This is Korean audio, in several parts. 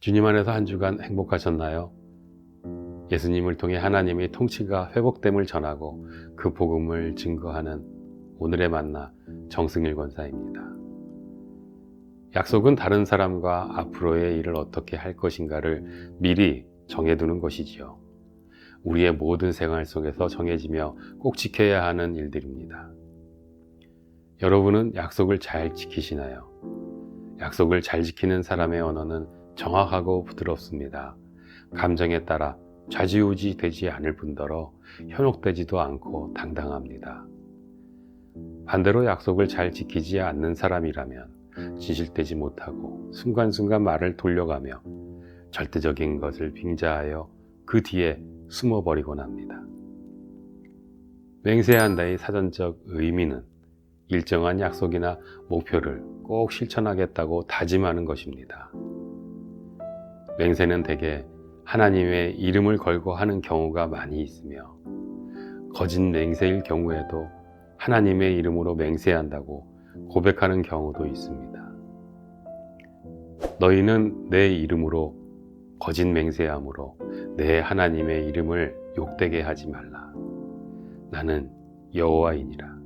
주님 안에서 한 주간 행복하셨나요? 예수님을 통해 하나님의 통치가 회복됨을 전하고 그 복음을 증거하는 오늘의 만나 정승일 권사입니다. 약속은 다른 사람과 앞으로의 일을 어떻게 할 것인가를 미리 정해두는 것이지요. 우리의 모든 생활 속에서 정해지며 꼭 지켜야 하는 일들입니다. 여러분은 약속을 잘 지키시나요? 약속을 잘 지키는 사람의 언어는 정확하고 부드럽습니다. 감정에 따라 좌지우지 되지 않을 뿐더러 현혹되지도 않고 당당합니다. 반대로 약속을 잘 지키지 않는 사람이라면 진실되지 못하고 순간순간 말을 돌려가며 절대적인 것을 빙자하여 그 뒤에 숨어버리곤 합니다. 맹세한다의 사전적 의미는 일정한 약속이나 목표를 꼭 실천하겠다고 다짐하는 것입니다. 맹세는 대개 하나님의 이름을 걸고 하는 경우가 많이 있으며 거짓 맹세일 경우에도 하나님의 이름으로 맹세한다고 고백하는 경우도 있습니다. 너희는 내 이름으로 거짓 맹세함으로 내 하나님의 이름을 욕되게 하지 말라. 나는 여호와이니라.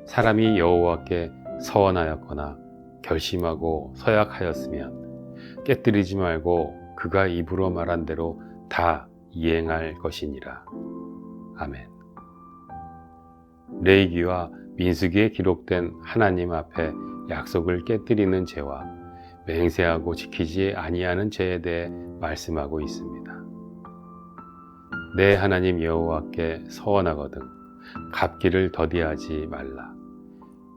사람이 여호와께 서원하였거나 결심하고 서약하였으면 깨뜨리지 말고 그가 입으로 말한 대로 다 이행할 것이니라. 아멘. 레위기와 민수기에 기록된 하나님 앞에 약속을 깨뜨리는 죄와 맹세하고 지키지 아니하는 죄에 대해 말씀하고 있습니다. 내 하나님 여호와께 서원하거든 갚기를 더디하지 말라.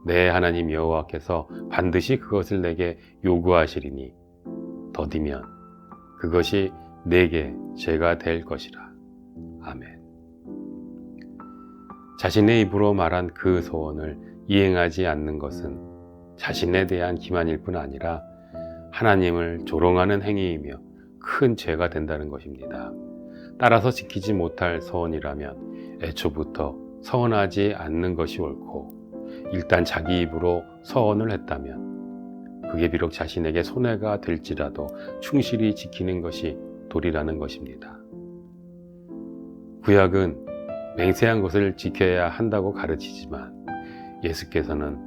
내 하나님 여호와께서 반드시 그것을 내게 요구하시리니 더디면 그것이 내게 죄가 될 것이라. 아멘. 자신의 입으로 말한 그 소원을 이행하지 않는 것은 자신에 대한 기만일 뿐 아니라 하나님을 조롱하는 행위이며 큰 죄가 된다는 것입니다. 따라서 지키지 못할 소원이라면 애초부터 서원하지 않는 것이 옳고 일단 자기 입으로 서원을 했다면 그게 비록 자신에게 손해가 될지라도 충실히 지키는 것이 도리라는 것입니다. 구약은 맹세한 것을 지켜야 한다고 가르치지만 예수께서는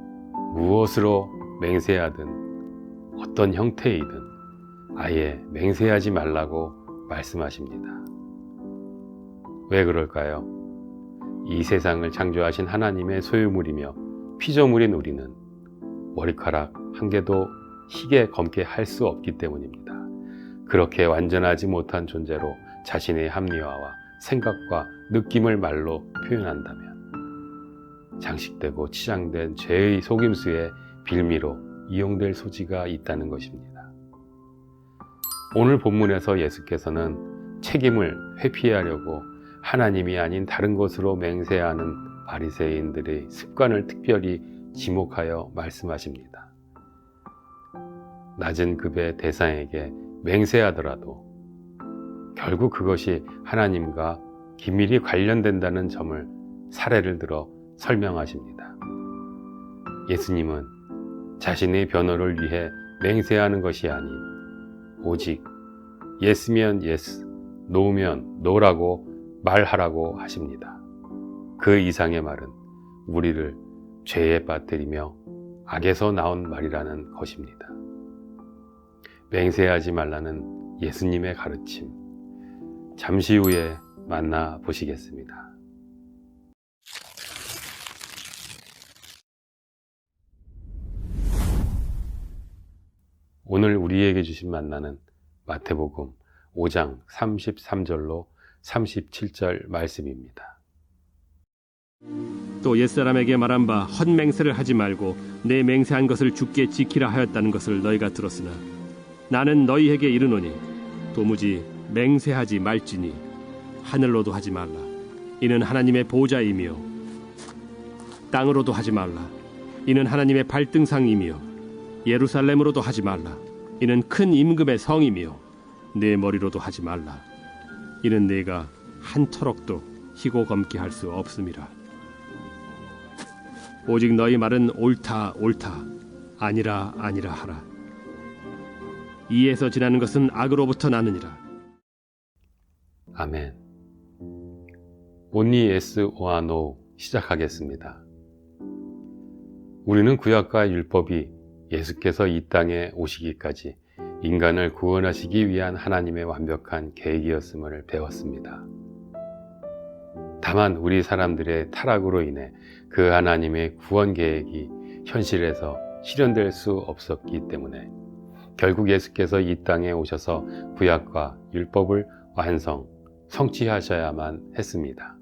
무엇으로 맹세하든 어떤 형태이든 아예 맹세하지 말라고 말씀하십니다. 왜 그럴까요? 이 세상을 창조하신 하나님의 소유물이며 피조물인 우리는 머리카락 한 개도 희게 검게 할 수 없기 때문입니다. 그렇게 완전하지 못한 존재로 자신의 합리화와 생각과 느낌을 말로 표현한다면 장식되고 치장된 죄의 속임수에 빌미로 이용될 소지가 있다는 것입니다. 오늘 본문에서 예수께서는 책임을 회피하려고 하나님이 아닌 다른 것으로 맹세하는 바리새인들의 습관을 특별히 지목하여 말씀하십니다. 낮은 급의 대상에게 맹세하더라도 결국 그것이 하나님과 긴밀히 관련된다는 점을 사례를 들어 설명하십니다. 예수님은 자신의 변호를 위해 맹세하는 것이 아닌 오직 예스면 예스, 노면 노라고 말하라고 하십니다. 그 이상의 말은 우리를 죄에 빠뜨리며 악에서 나온 말이라는 것입니다. 맹세하지 말라는 예수님의 가르침, 잠시 후에 만나보시겠습니다. 오늘 우리에게 주신 만나는 마태복음 5장 33절로 37절 말씀입니다. 또 옛사람에게 말한 바 헛맹세를 하지 말고 내 맹세한 것을 주께 지키라 하였다는 것을 너희가 들었으나 나는 너희에게 이르노니 도무지 맹세하지 말지니 하늘로도 하지 말라. 이는 하나님의 보좌이며 땅으로도 하지 말라. 이는 하나님의 발등상이며 예루살렘으로도 하지 말라. 이는 큰 임금의 성이며 내 머리로도 하지 말라. 이는 내가 한 터럭도 희고 검게 할 수 없음이라. 오직 너희 말은 옳다 옳다 아니라 아니라 하라. 이에서 지나는 것은 악으로부터 나느니라. 아멘. 온리 에스 오아노 시작하겠습니다. 우리는 구약과 율법이 예수께서 이 땅에 오시기까지 인간을 구원하시기 위한 하나님의 완벽한 계획이었음을 배웠습니다. 다만 우리 사람들의 타락으로 인해 그 하나님의 구원 계획이 현실에서 실현될 수 없었기 때문에 결국 예수께서 이 땅에 오셔서 구약과 율법을 성취하셔야만 했습니다.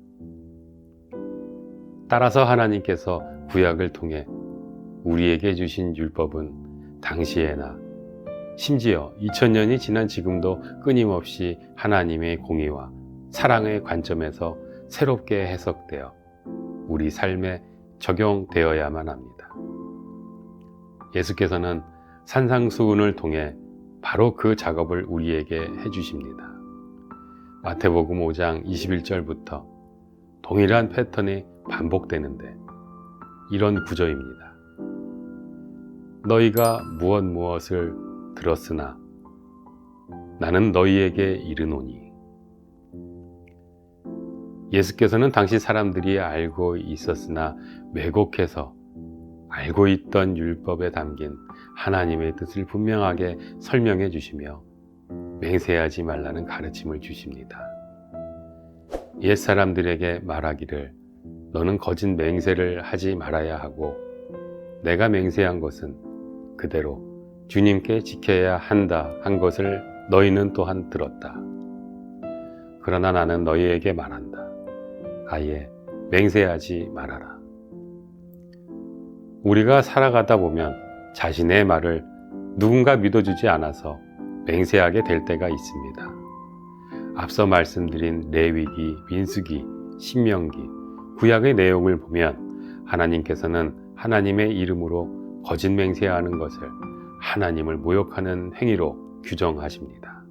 따라서 하나님께서 구약을 통해 우리에게 주신 율법은 당시에나 심지어 2000년이 지난 지금도 끊임없이 하나님의 공의와 사랑의 관점에서 새롭게 해석되어 우리 삶에 적용되어야만 합니다. 예수께서는 산상수훈을 통해 바로 그 작업을 우리에게 해주십니다. 마태복음 5장 21절부터 동일한 패턴이 반복되는데 이런 구절입니다. 너희가 무엇을 들었으나 나는 너희에게 이르노니. 예수께서는 당시 사람들이 알고 있었으나 왜곡해서 알고 있던 율법에 담긴 하나님의 뜻을 분명하게 설명해 주시며 맹세하지 말라는 가르침을 주십니다. 옛 사람들에게 말하기를 너는 거짓 맹세를 하지 말아야 하고 내가 맹세한 것은 그대로 주님께 지켜야 한다 한 것을 너희는 또한 들었다. 그러나 나는 너희에게 말한다. 아예 맹세하지 말아라. 우리가 살아가다 보면 자신의 말을 누군가 믿어주지 않아서 맹세하게 될 때가 있습니다. 앞서 말씀드린 레위기, 민수기, 신명기, 구약의 내용을 보면 하나님께서는 하나님의 이름으로 거짓 맹세하는 것을 하나님을 모욕하는 행위로 규정하십니다.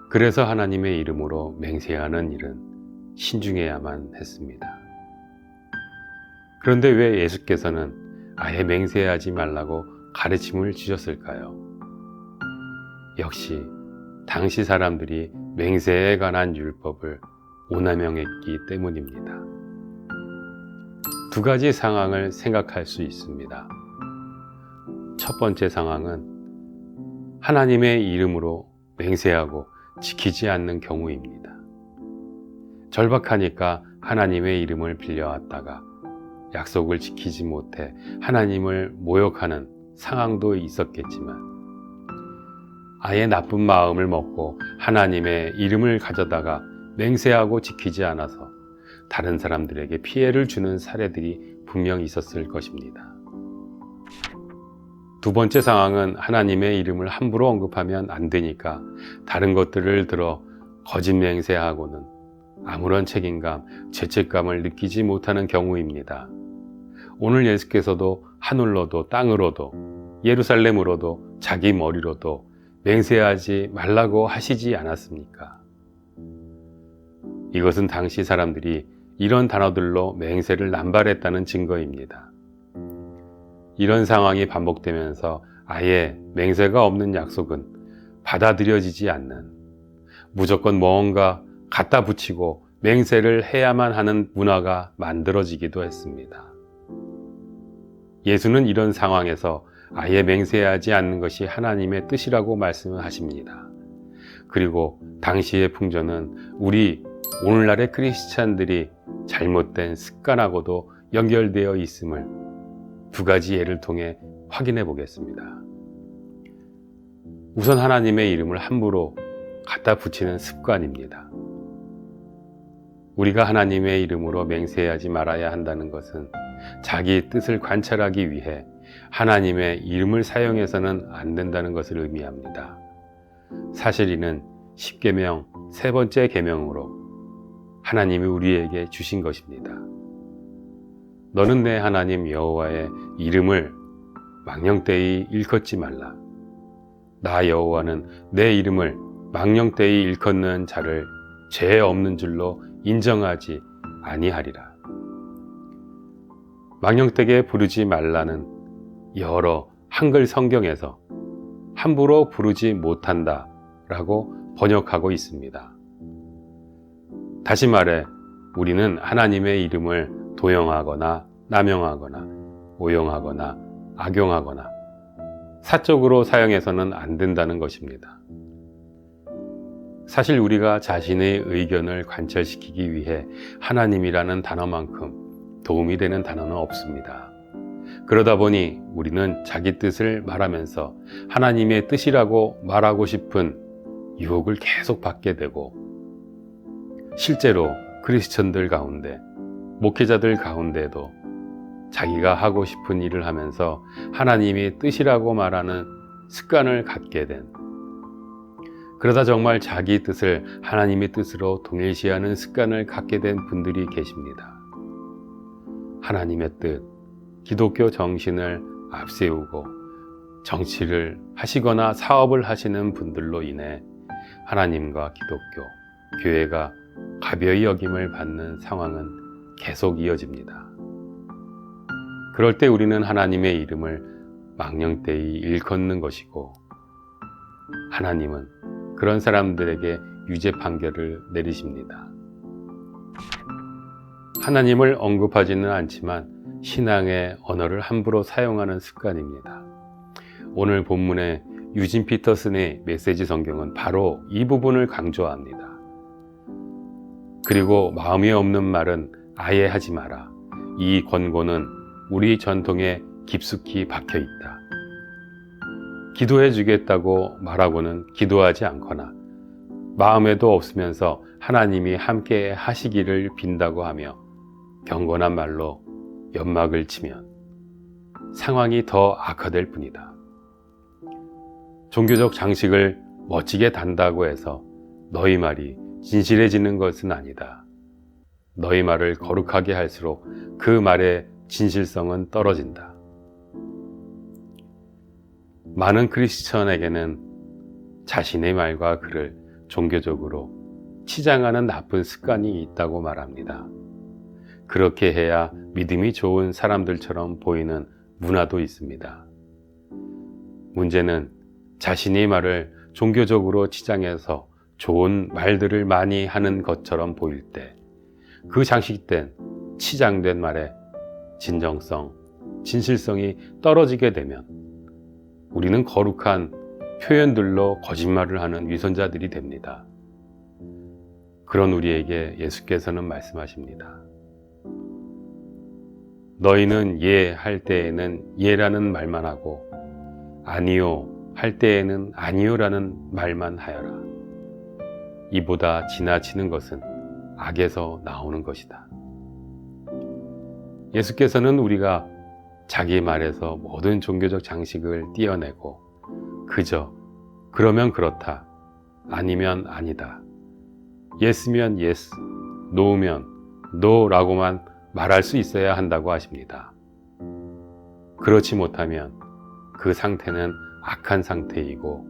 그래서 하나님의 이름으로 맹세하는 일은 신중해야만 했습니다. 그런데 왜 예수께서는 아예 맹세하지 말라고 가르침을 주셨을까요? 역시 당시 사람들이 맹세에 관한 율법을 오남용했기 때문입니다. 두 가지 상황을 생각할 수 있습니다. 첫 번째 상황은 하나님의 이름으로 맹세하고 지키지 않는 경우입니다. 절박하니까 하나님의 이름을 빌려왔다가 약속을 지키지 못해 하나님을 모욕하는 상황도 있었겠지만 아예 나쁜 마음을 먹고 하나님의 이름을 가져다가 맹세하고 지키지 않아서 다른 사람들에게 피해를 주는 사례들이 분명히 있었을 것입니다. 두 번째 상황은 하나님의 이름을 함부로 언급하면 안 되니까 다른 것들을 들어 거짓 맹세하고는 아무런 책임감, 죄책감을 느끼지 못하는 경우입니다. 오늘 예수께서도 하늘로도 땅으로도 예루살렘으로도 자기 머리로도 맹세하지 말라고 하시지 않았습니까? 이것은 당시 사람들이 이런 단어들로 맹세를 남발했다는 증거입니다. 이런 상황이 반복되면서 아예 맹세가 없는 약속은 받아들여지지 않는, 무조건 뭔가 갖다 붙이고 맹세를 해야만 하는 문화가 만들어지기도 했습니다. 예수는 이런 상황에서 아예 맹세하지 않는 것이 하나님의 뜻이라고 말씀을 하십니다. 그리고 당시의 풍조는 우리 오늘날의 크리스찬들이 잘못된 습관하고도 연결되어 있음을 두 가지 예를 통해 확인해 보겠습니다. 우선 하나님의 이름을 함부로 갖다 붙이는 습관입니다. 우리가 하나님의 이름으로 맹세하지 말아야 한다는 것은 자기 뜻을 관찰하기 위해 하나님의 이름을 사용해서는 안 된다는 것을 의미합니다. 사실 이는 십계명 세 번째 계명으로 하나님이 우리에게 주신 것입니다. 너는 내 하나님 여호와의 이름을 망령되이 일컫지 말라. 나 여호와는 내 이름을 망령되이 일컫는 자를 죄 없는 줄로 인정하지 아니하리라. 망령되게 부르지 말라는 여러 한글 성경에서 함부로 부르지 못한다 라고 번역하고 있습니다. 다시 말해 우리는 하나님의 이름을 도용하거나 남용하거나 오용하거나 악용하거나 사적으로 사용해서는 안 된다는 것입니다. 사실 우리가 자신의 의견을 관철시키기 위해 하나님이라는 단어만큼 도움이 되는 단어는 없습니다. 그러다 보니 우리는 자기 뜻을 말하면서 하나님의 뜻이라고 말하고 싶은 유혹을 계속 받게 되고, 실제로 크리스천들 가운데, 목회자들 가운데도 자기가 하고 싶은 일을 하면서 하나님의 뜻이라고 말하는 습관을 갖게 된, 그러다 정말 자기 뜻을 하나님의 뜻으로 동일시하는 습관을 갖게 된 분들이 계십니다. 하나님의 뜻, 기독교 정신을 앞세우고 정치를 하시거나 사업을 하시는 분들로 인해 하나님과 기독교, 교회가 가벼이 여김을 받는 상황은 계속 이어집니다. 그럴 때 우리는 하나님의 이름을 망령되이 일컫는 것이고, 하나님은 그런 사람들에게 유죄 판결을 내리십니다. 하나님을 언급하지는 않지만 신앙의 언어를 함부로 사용하는 습관입니다. 오늘 본문의 유진 피터슨의 메시지 성경은 바로 이 부분을 강조합니다. 그리고 마음이 없는 말은 아예 하지 마라. 이 권고는 우리 전통에 깊숙이 박혀 있다. 기도해 주겠다고 말하고는 기도하지 않거나 마음에도 없으면서 하나님이 함께 하시기를 빈다고 하며 경건한 말로 연막을 치면 상황이 더 악화될 뿐이다. 종교적 장식을 멋지게 단다고 해서 너희 말이 진실해지는 것은 아니다. 너희 말을 거룩하게 할수록 그 말의 진실성은 떨어진다. 많은 크리스천에게는 자신의 말과 글을 종교적으로 치장하는 나쁜 습관이 있다고 말합니다. 그렇게 해야 믿음이 좋은 사람들처럼 보이는 문화도 있습니다. 문제는 자신의 말을 종교적으로 치장해서 좋은 말들을 많이 하는 것처럼 보일 때, 그 장식된, 치장된 말의 진정성, 진실성이 떨어지게 되면 우리는 거룩한 표현들로 거짓말을 하는 위선자들이 됩니다. 그런 우리에게 예수께서는 말씀하십니다. 너희는 예 할 때에는 예라는 말만 하고 아니요 할 때에는 아니요라는 말만 하여라. 이보다 지나치는 것은 악에서 나오는 것이다. 예수께서는 우리가 자기 말에서 모든 종교적 장식을 떼어내고 그저 그러면 그렇다, 아니면 아니다, 예스면 예스, 노면 노라고만 말할 수 있어야 한다고 하십니다. 그렇지 못하면 그 상태는 악한 상태이고,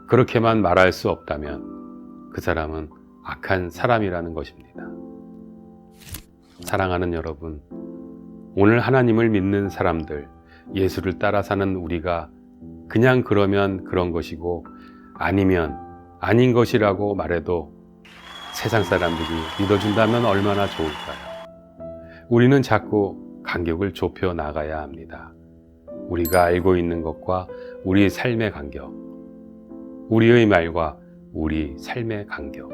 그렇게만 말할 수 없다면 그 사람은 악한 사람이라는 것입니다. 사랑하는 여러분, 오늘 하나님을 믿는 사람들, 예수를 따라 사는 우리가 그냥 그러면 그런 것이고 아니면 아닌 것이라고 말해도 세상 사람들이 믿어준다면 얼마나 좋을까요? 우리는 자꾸 간격을 좁혀 나가야 합니다. 우리가 알고 있는 것과 우리 삶의 간격, 우리의 말과 우리 삶의 간격.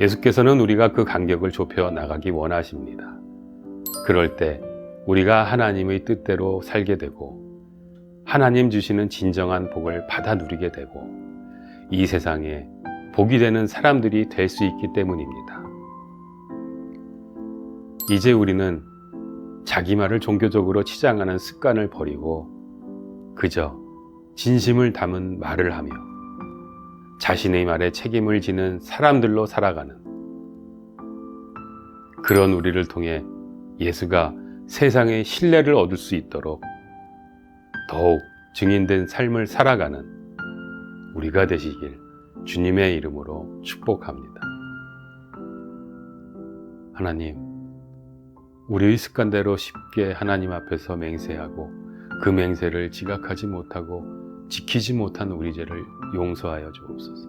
예수께서는 우리가 그 간격을 좁혀 나가기 원하십니다. 그럴 때 우리가 하나님의 뜻대로 살게 되고 하나님 주시는 진정한 복을 받아 누리게 되고 이 세상에 복이 되는 사람들이 될 수 있기 때문입니다. 이제 우리는 자기 말을 종교적으로 치장하는 습관을 버리고 그저 진심을 담은 말을 하며 자신의 말에 책임을 지는 사람들로 살아가는, 그런 우리를 통해 예수가 세상의 신뢰를 얻을 수 있도록 더욱 증인된 삶을 살아가는 우리가 되시길 주님의 이름으로 축복합니다. 하나님, 우리의 습관대로 쉽게 하나님 앞에서 맹세하고 그 맹세를 지각하지 못하고 지키지 못한 우리 죄를 용서하여 주옵소서.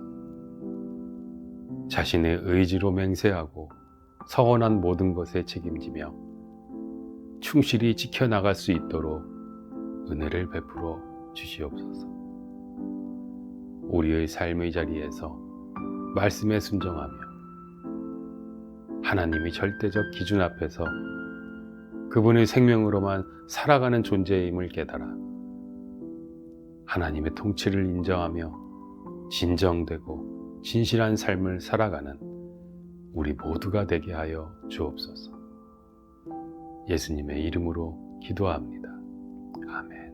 자신의 의지로 맹세하고 서원한 모든 것에 책임지며 충실히 지켜나갈 수 있도록 은혜를 베풀어 주시옵소서. 우리의 삶의 자리에서 말씀에 순종하며 하나님의 절대적 기준 앞에서 그분의 생명으로만 살아가는 존재임을 깨달아 하나님의 통치를 인정하며 진정되고 진실한 삶을 살아가는 우리 모두가 되게 하여 주옵소서. 예수님의 이름으로 기도합니다. 아멘.